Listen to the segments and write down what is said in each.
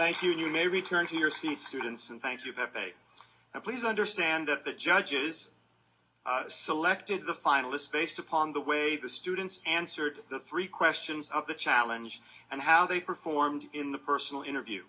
Thank you, and you may return to your seats, students, and thank you, Pepe. Now, please understand that the judges selected the finalists based upon the way the students answered the 3 questions of the challenge and how they performed in the personal interview.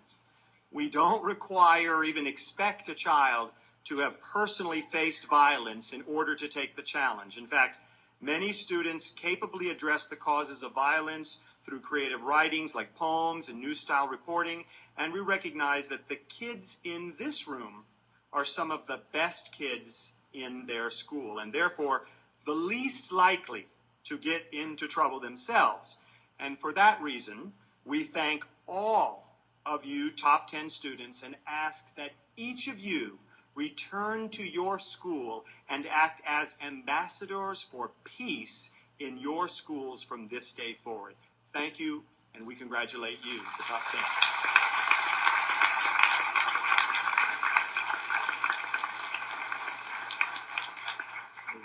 We don't require or even expect a child to have personally faced violence in order to take the challenge. In fact, many students capably address the causes of violence through creative writings like poems and news-style reporting, and we recognize that the kids in this room are some of the best kids in their school, and therefore the least likely to get into trouble themselves. And for that reason, we thank all of you top 10 students and ask that each of you return to your school and act as ambassadors for peace in your schools from this day forward. Thank you, and we congratulate you, the top 10.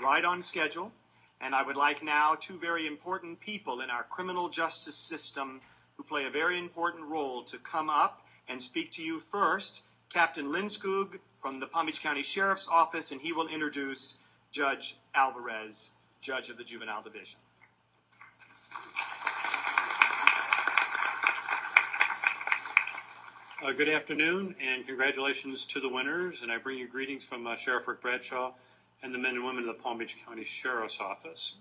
Right on schedule, and I would like now 2 very important people in our criminal justice system who play a very important role to come up and speak to you. First, Captain Linskog from the Palm Beach County Sheriff's Office, and he will introduce Judge Alvarez, Judge of the Juvenile Division. Good afternoon, and congratulations to the winners, and I bring you greetings from Sheriff Rick Bradshaw and the men and women of the Palm Beach County Sheriff's Office.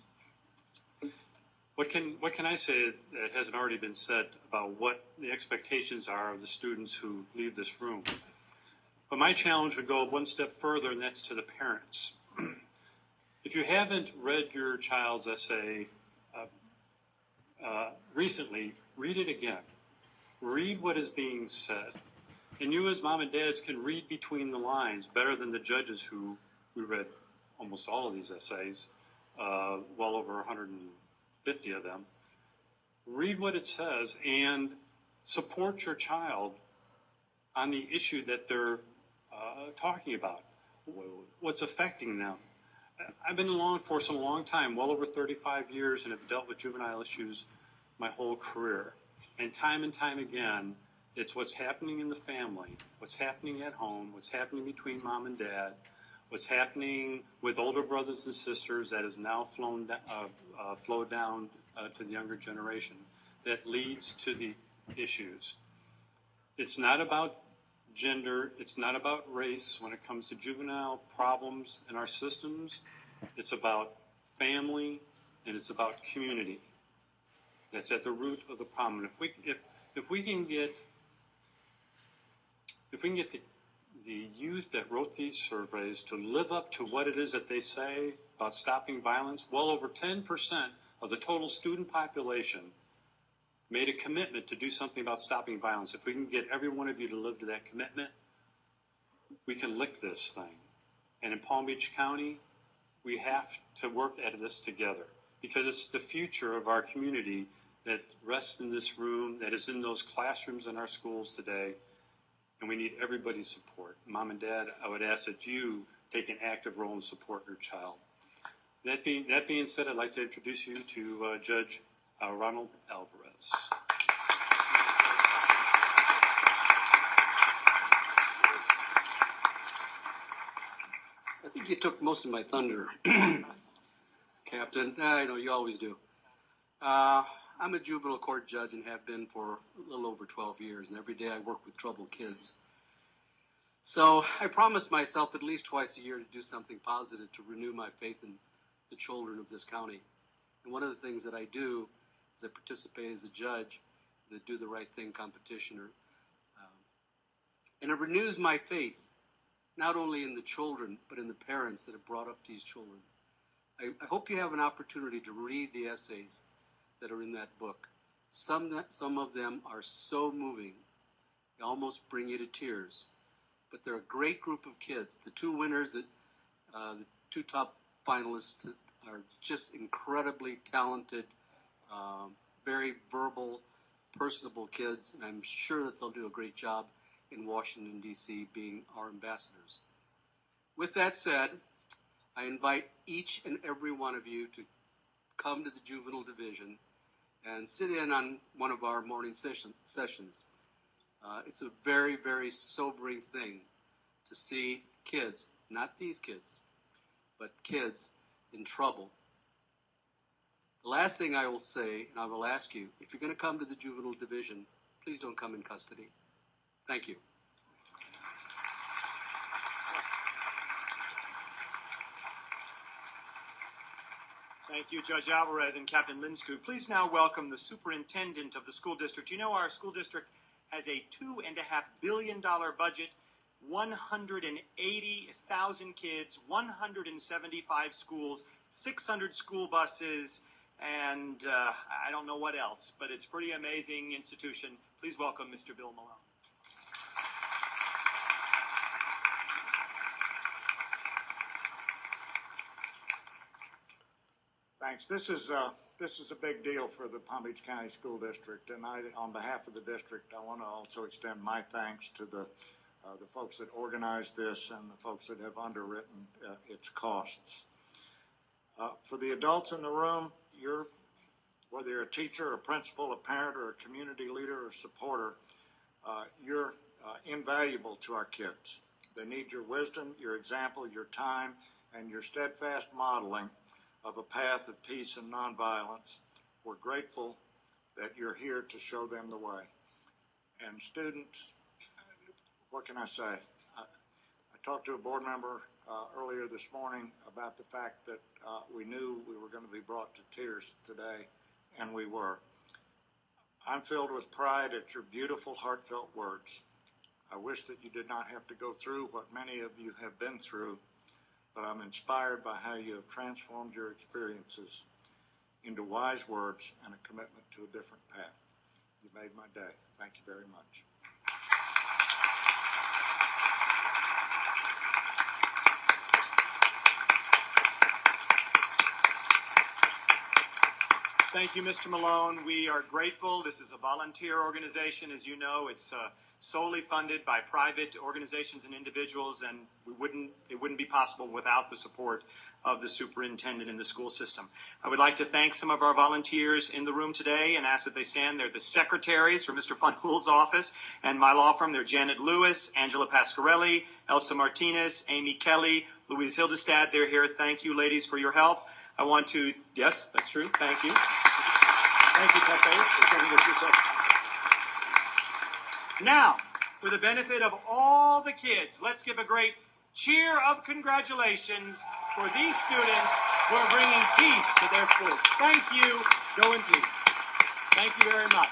What can I say that hasn't already been said about what the expectations are of the students who leave this room? But my challenge would go 1 step further, and that's to the parents. If you haven't read your child's essay recently, read it again. Read what is being said. And you as mom and dads can read between the lines better than the judges who read almost all of these essays, well over 150 of them. Read what it says and support your child on the issue that they're talking about, what's affecting them. I've been in law enforcement a long time, well over 35 years, and have dealt with juvenile issues my whole career. And time again, it's what's happening in the family, what's happening at home, what's happening between mom and dad, what's happening with older brothers and sisters that has now flowed down to the younger generation that leads to the issues. It's not about gender. It's not about race when it comes to juvenile problems in our systems. It's about family, and it's about community. That's at the root of the problem. If we can get the youth that wrote these surveys to live up to what it is that they say about stopping violence, well over 10% of the total student population made a commitment to do something about stopping violence. If we can get every one of you to live to that commitment, we can lick this thing. And in Palm Beach County, we have to work at this together because it's the future of our community that rests in this room, that is in those classrooms in our schools today, and we need everybody's support. Mom and Dad, I would ask that you take an active role and support your child. That being said, I'd like to introduce you to Judge Ronald Alvarez. I think you took most of my thunder, Captain. I know you always do. I'm a juvenile court judge and have been for a little over 12 years, and every day I work with troubled kids. So I promised myself at least twice a year to do something positive to renew my faith in the children of this county. And one of the things that I do is I participate as a judge in the Do the Right Thing competition. And it renews my faith, not only in the children, but in the parents that have brought up these children. I hope you have an opportunity to read the essays that are in that book. Some of them are so moving, they almost bring you to tears. But they're a great group of kids. The 2 winners, the 2 top finalists are just incredibly talented, very verbal, personable kids, and I'm sure that they'll do a great job in Washington, D.C., being our ambassadors. With that said, I invite each and every one of you to come to the Juvenile Division and sit in on one of our morning sessions. It's a very, very sobering thing to see kids, not these kids, but kids in trouble. The last thing I will say, and I will ask you, if you're going to come to the juvenile division, please don't come in custody. Thank you. Thank you, Judge Alvarez and Captain Linsku. Please now welcome the superintendent of the school district. You know our school district has a $2.5 billion budget, 180,000 kids, 175 schools, 600 school buses, and I don't know what else, but it's a pretty amazing institution. Please welcome Mr. Bill Malone. Thanks. This is a big deal for the Palm Beach County School District, and on behalf of the district, I want to also extend my thanks to the folks that organized this and the folks that have underwritten its costs. For the adults in the room, whether you're a teacher, a principal, a parent, or a community leader or supporter, you're invaluable to our kids. They need your wisdom, your example, your time, and your steadfast modeling of a path of peace and nonviolence. We're grateful that you're here to show them the way. And students, what can I say? I talked to a board member earlier this morning about the fact that we knew we were going to be brought to tears today, and we were. I'm filled with pride at your beautiful, heartfelt words. I wish that you did not have to go through what many of you have been through, but I'm inspired by how you have transformed your experiences into wise words and a commitment to a different path. You made my day. Thank you very much. Thank you, Mr. Malone. We are grateful. This is a volunteer organization. As you know, it's solely funded by private organizations and individuals, and it wouldn't be possible without the support of the superintendent and the school system. I would like to thank some of our volunteers in the room today and ask that they stand. They're the secretaries from Mr. Funhool's office and my law firm. They're Janet Lewis, Angela Pasquarelli, Elsa Martinez, Amy Kelly, Louise Hildestad. They're here. Thank you, ladies, for your help. I want to, yes, that's true. Thank you. Thank you, Pepe, for sending us yourself. Now, for the benefit of all the kids, let's give a great cheer of congratulations for these students who are bringing peace to their schools. Thank you. Go in peace. Thank you very much.